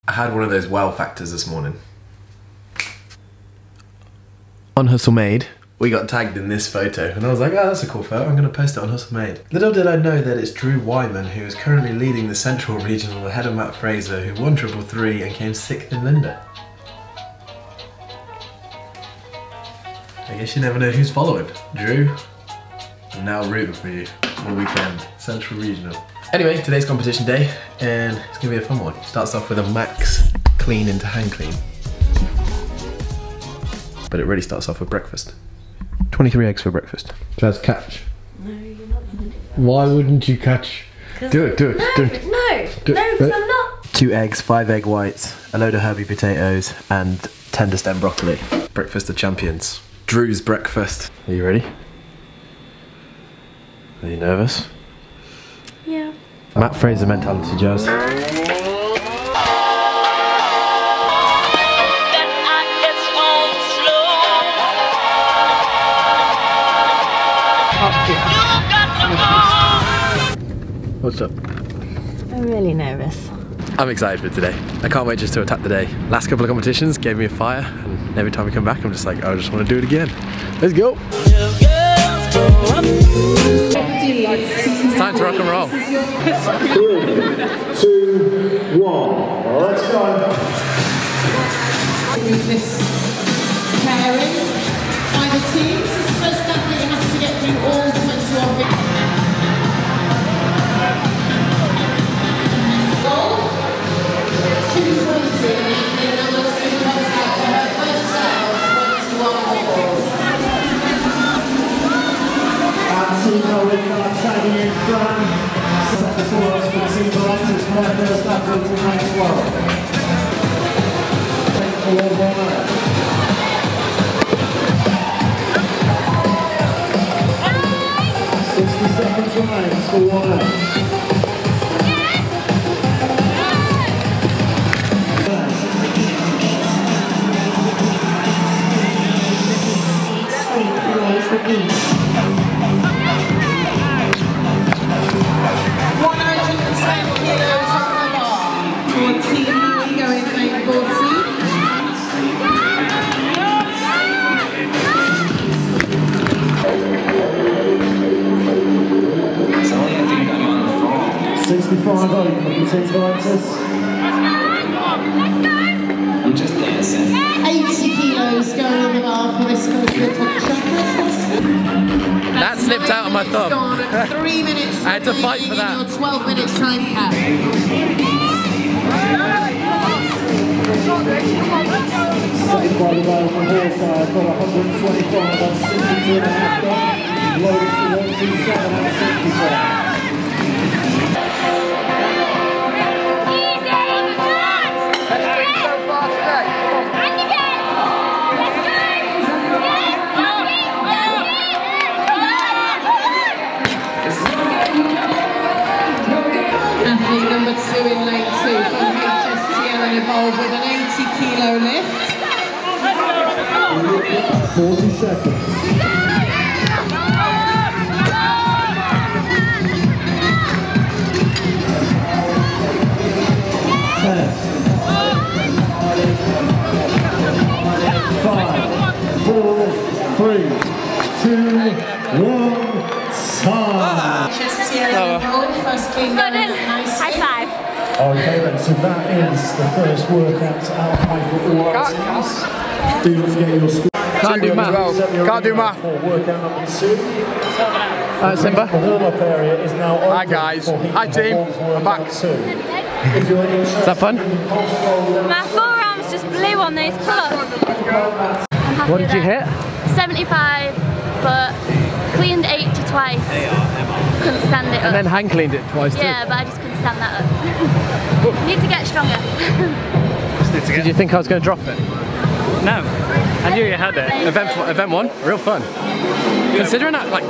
I had one of those wow factors this morning. On Hustle Made, we got tagged in this photo, and I was like, oh, that's a cool photo, I'm going to post it on Hustle Made. Little did I know that it's Drew Wyman, who is currently leading the Central Regional ahead of Matt Fraser, who won 333 and came 6th in Linda. I guess you never know who's following. Drew, I'm now rooting for you all weekend, Central Regional. Anyway, today's competition day, and it's going to be a fun one. Starts off with a max clean into hand clean. But it really starts off with breakfast. 23 eggs for breakfast. Jazz, catch. No, you're not going to do that. Why wouldn't you catch? Do it, do it. No, because I'm not. 2 eggs, 5 egg whites, a load of herby potatoes, and tender stem broccoli. Breakfast of champions. Drew's breakfast. Are you ready? Are you nervous? Yeah. Matt Fraser mentality, Jazz. What's up? I'm really nervous. I'm excited for today. I can't wait just to attack the day. Last couple of competitions gave me a fire, and every time we come back I'm just like, I just want to do it again. Let's go! It's time to rock and roll. 3, 2, 1, let's go! With this pairing by the teams, this first athlete has to get through all 21 victories. I'm just dancing. 80 kilos going in the bar for this first trip of chocolate. That slipped out of my thumb. Gone at 3 minutes. I had to fight for that. Your 12-minute time cap. Saved by the rail from Hillside, got 125 on 62.5 done. Loaded to 127 on 65. Athlete number 2 in lane 2 from HSTL and Evolve with an 80 kilo lift. 40 seconds. 10, 5, 4, 3, 2, 1, time. HSTL and Evolve, first clean down and nice. High five. Okay then, so that is the first workout outline for all our teams. Do not forget your score. Can't do math. Can't do math. For workout number 2. Simba. The warm-up area is now open. Hi guys. Hi team. I'm back. 2. If you're interested, Is that fun? My forearms just blew on those pull-ups. What did you hit? 75, but cleaned 80 twice. Couldn't stand it up. And then hand cleaned it twice too. Yeah, but I just couldn't stand that up. Need to get stronger. Did you think I was going to drop it? No, I knew you had it. Event 1, real fun. Considering that, like,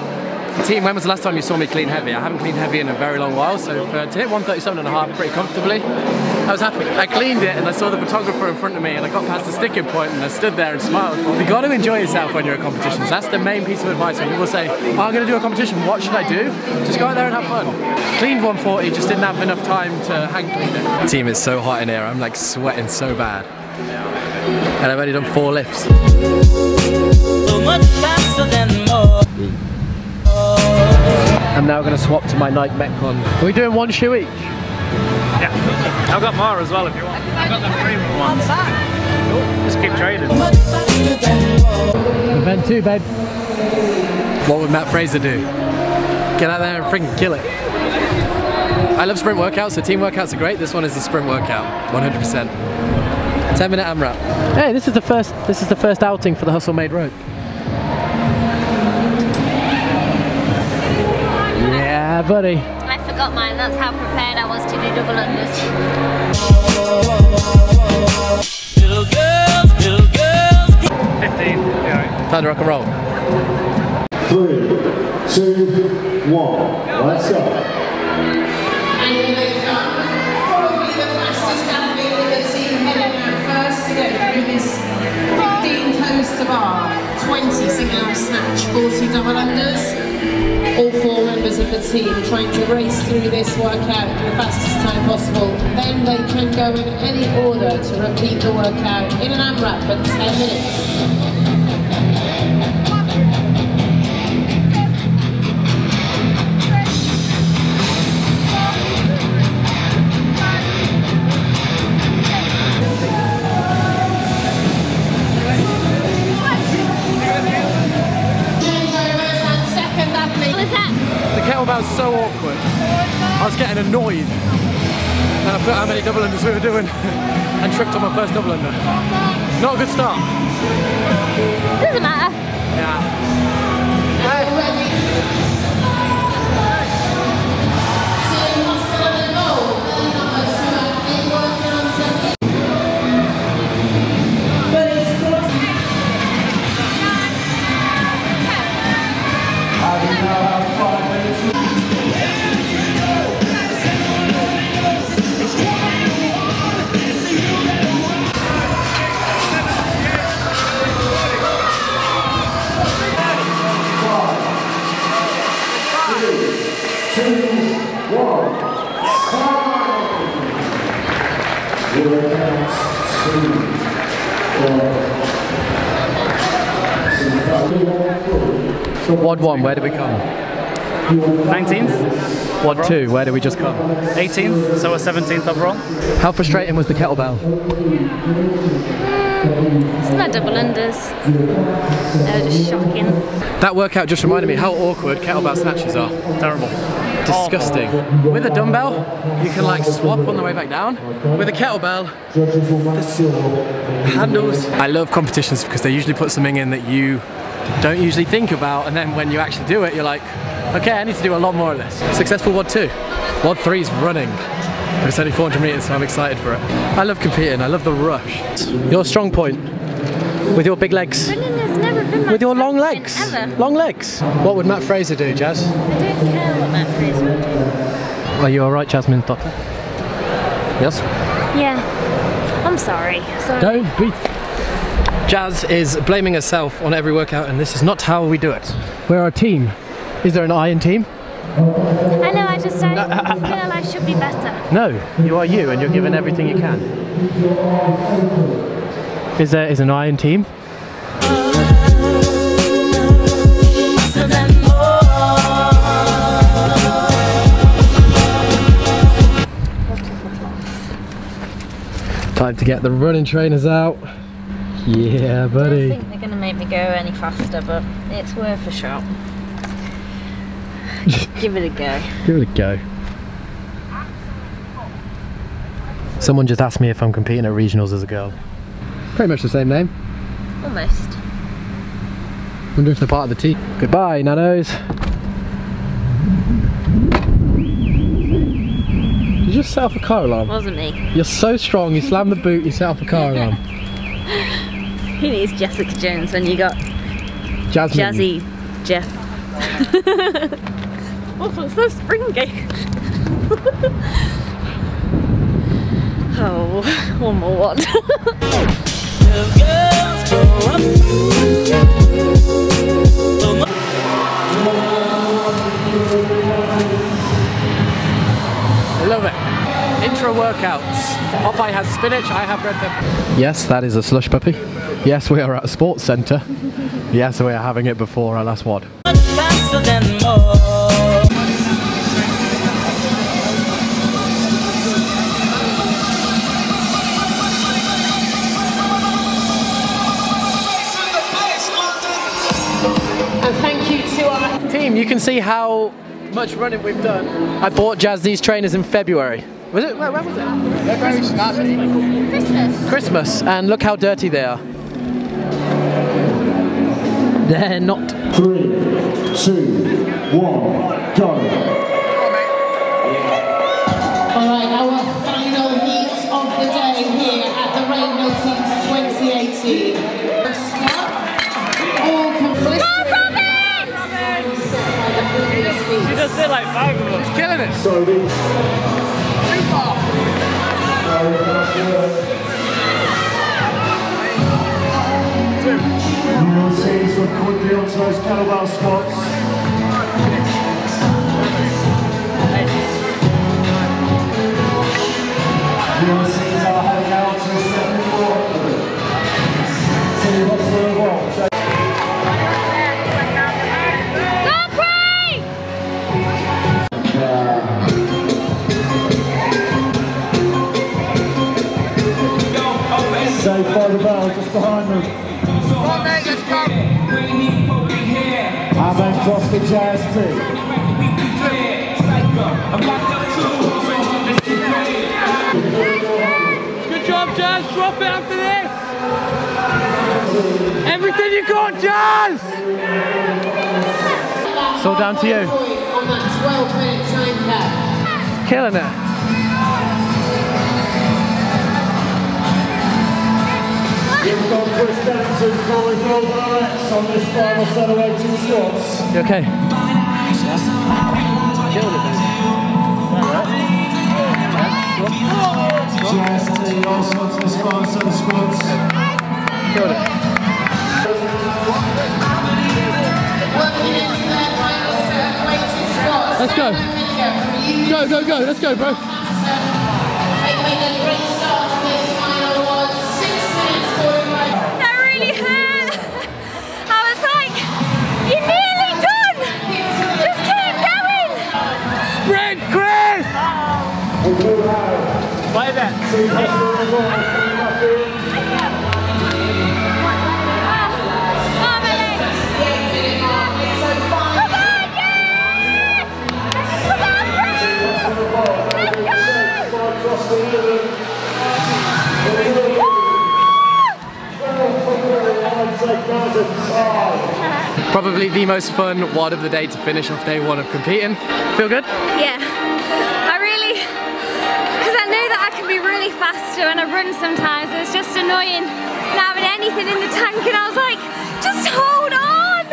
Team, when was the last time you saw me clean heavy? I haven't cleaned heavy in a very long while, so to hit 137.5 pretty comfortably, I was happy. I cleaned it and I saw the photographer in front of me and I got past the sticking point and I stood there and smiled. You got to enjoy yourself when you're at competitions. That's the main piece of advice. When people say, oh, I'm going to do a competition, what should I do? Just go out there and have fun. Cleaned 140, just didn't have enough time to hang clean it. The team is so hot in here, I'm like sweating so bad. And I've only done 4 lifts. So much faster than more. I'm now going to swap to my Nike Metcon. Are we doing 1 shoe each? Yeah. I've got more as well if you want. I've got them 3 ones. Just keep trading. Event 2, babe. What would Matt Fraser do? Get out there and freaking kill it. I love sprint workouts, so team workouts are great. This one is a sprint workout, 100%. 10-minute AMRAP. Hey, this is the first outing for the Hustle Made rope. Yeah, buddy. I forgot mine, that's how prepared I was to do double unders. Little girls. 15. Yeah. Time to rock and roll. 3, 2, 1, let's go. And here they come. Probably the fastest athlete in the team heading out first to get through this 15 toes to bar, 20 single arm snatch, 40 double unders. All 4 members of the team trying to race through this workout in the fastest time possible. Then they can go in any order to repeat the workout in an AMRAP for 10 minutes. The kettlebell was so awkward. I was getting annoyed. And I forgot how many double unders we were doing and tripped on my first double under. Not a good start. Doesn't matter. Yeah. Wad 1, where did we come? 19th. Wad 2, where did we just come? 18th, so we're 17th overall. How frustrating was the kettlebell? It's my double unders. They were just shocking. That workout just reminded me how awkward kettlebell snatches are. Terrible. Disgusting. Awful. With a dumbbell, you can like swap on the way back down. With a kettlebell, the handles. I love competitions because they usually put something in that you don't usually think about, and then when you actually do it, you're like, okay, I need to do a lot more of this. Successful Wad 2. Wad 3 is running, but it's only 400 meters, so I'm excited for it. I love competing, I love the rush. Your strong point, with your big legs. Running has never been my With your long strong point, legs. ever. Long legs. What would Matt Fraser do, Jazz? I don't care what Matt Fraser would do. Are you alright, Jasmine's doctor? Yes? Yeah. I'm sorry. Don't be... Jazz is blaming herself on every workout, and this is not how we do it. We're a team. Is there an I in team? I know, I just don't feel I should be better. No, you are you, and you're giving everything you can. Is an I in team? Time to get the running trainers out. Yeah, buddy. I don't think they're going to make me go any faster, but it's worth a shot. Give it a go. Give it a go. Someone just asked me if I'm competing at regionals as a girl. Pretty much the same name. Almost. Wonder if they're part of the team. Goodbye, nanos. You just set off a car alarm. Wasn't me. You're so strong, you slam the boot, you set off a car alarm. Who needs Jessica Jones when you got Jasmine. Jazzy Jeff Oh, so springy. Oh, one more one. Little girls grow up. Love it. Intro workouts. Popeye has spinach, I have red pepper. Yes, that is a slush puppy. Yes, we are at a sports centre. Yes, we are having it before our last WOD. Much faster than more. And thank you to our Team, you can see how much running we've done. I bought Jazz these trainers in February. Was it? When was it? Christmas. Christmas, and look how dirty they are. They're not. 3, 2, 1, go. Alright, our final heat of the day here at the Rainhill Teams 2018. All complete. She just did like 5 of them. Killing it. So the Too far. ULCs were quickly onto those kettlebell squats. ULCs are heading out to the second quarter. See what's going on. Saved by the bell just behind them. And then cross the Jazz too. Good job, Jazz. Drop it after this. Everything you got, Jazz. It's all down to you. On that 12-minute time cap. Killing it. We've got Chris Denton for EvolveRx on this final set of 18 squats. You okay? HSTL also onto this final set of squats. Killed it. Working into their final set of weighted squats. Let's go. Go, go, go. Let's go, bro. Taking a great start to this final one. 6 minutes going right. That really hurt. I was like, you're nearly done. Just keep going. Sprint, Chris. We do have Play that. Oh, my legs. Come on, yes! Come on, let's go! Probably the most fun WOD of the day to finish off day 1 of competing. Feel good? Yeah, I really, because I know that I can be really faster when I run sometimes. It's just annoying not having anything in the tank, and I was like, just hold on!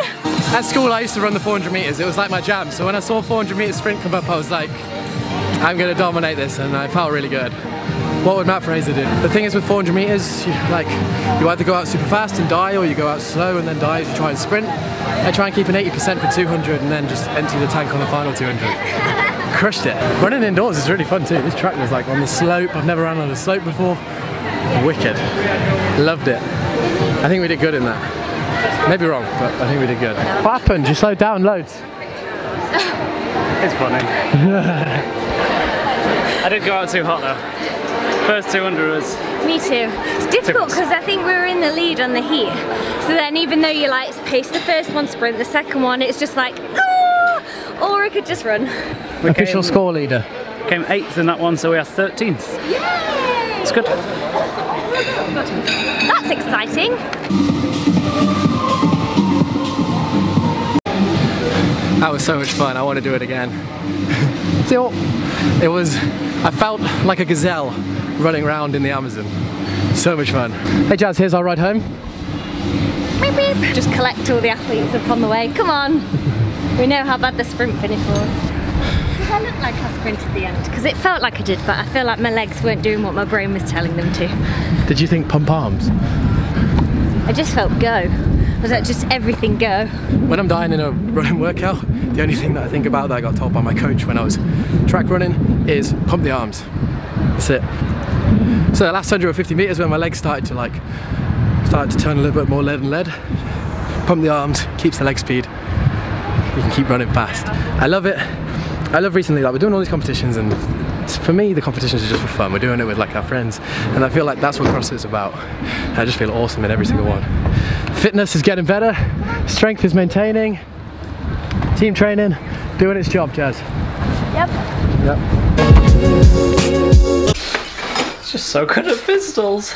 At school I used to run the 400 meters. It was like my jam. So when I saw 400 meter sprint come up, I was like, I'm gonna dominate this, and I felt really good. What would Matt Fraser do? The thing is with 400 meters, you either go out super fast and die, or you go out slow and then die as you try and sprint. I try and keep an 80% for 200 and then just empty the tank on the final 200. Crushed it. Running indoors is really fun too. This track was like on the slope. I've never run on a slope before. Wicked. Loved it. I think we did good in that. Maybe wrong, but I think we did good. What happened? You slowed down loads. It's funny. I did go out too hot though. First 200 was... Me too. It's difficult because I think we were in the lead on the heat. So then even though you like pace the first one sprint, the second one it's just like, ah! Or I could just run. Official score leader. Came 8th in that one, so we are 13th. Yay! It's good. That's exciting. That was so much fun. I want to do it again. Still, I felt like a gazelle running around in the Amazon. So much fun. Hey Jazz, here's our ride home. Beep, beep. Just collect all the athletes up on the way. Come on. We know how bad the sprint finish was. Did I look like I sprinted the end? Because it felt like I did, but I feel like my legs weren't doing what my brain was telling them to. Did you think pump arms? I just felt go. Was that just everything go? When I'm dying in a running workout, the only thing that I think about that I got told by my coach when I was track running is pump the arms. That's it. So the last 150 meters when my legs started to turn a little bit more lead and lead, pump the arms, keeps the leg speed. You can keep running fast. I love it. I love recently, like we're doing all these competitions, and for me the competitions are just for fun. We're doing it with like our friends, and I feel like that's what CrossFit's about. I just feel awesome in every single one. Fitness is getting better, strength is maintaining, team training doing its job, Jazz. Yep. It's just so good at pistols.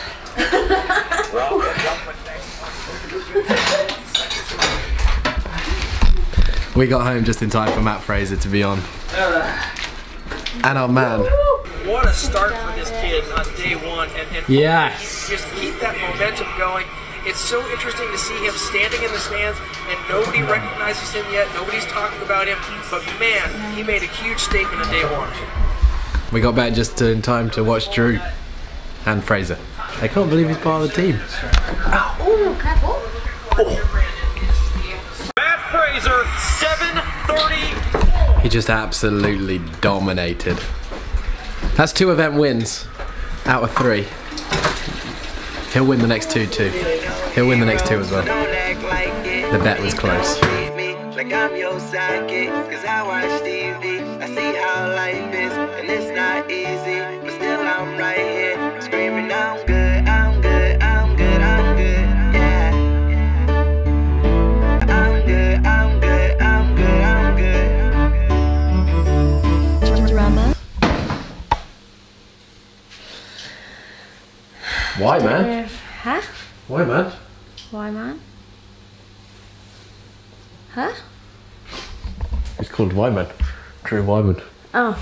We got home just in time for Matt Fraser to be on. And our man. What a start for this kid on day one. And Yes. just keep that momentum going. It's so interesting to see him standing in the stands and nobody recognizes him yet. Nobody's talking about him. But man, he made a huge statement on day one. We got back just in time to watch Drew and Fraser. I can't believe he's part of the team. Oh, careful. Matt Fraser, 7:30. He just absolutely dominated. That's 2 event wins out of 3. He'll win the next 2 too. He'll win the next 2 as well. The bet was close. Like I'm your sidekick, 'cause I watch TV. I see how life is, and it's not easy, but still I'm right here, screaming I'm good, I'm good, I'm good, I'm good, yeah. I'm good, I'm good, I'm good, I'm good. Drama. Why, man? Huh? Why, man? Why, man? Huh? He's called Wyman. Drew Wyman. Oh.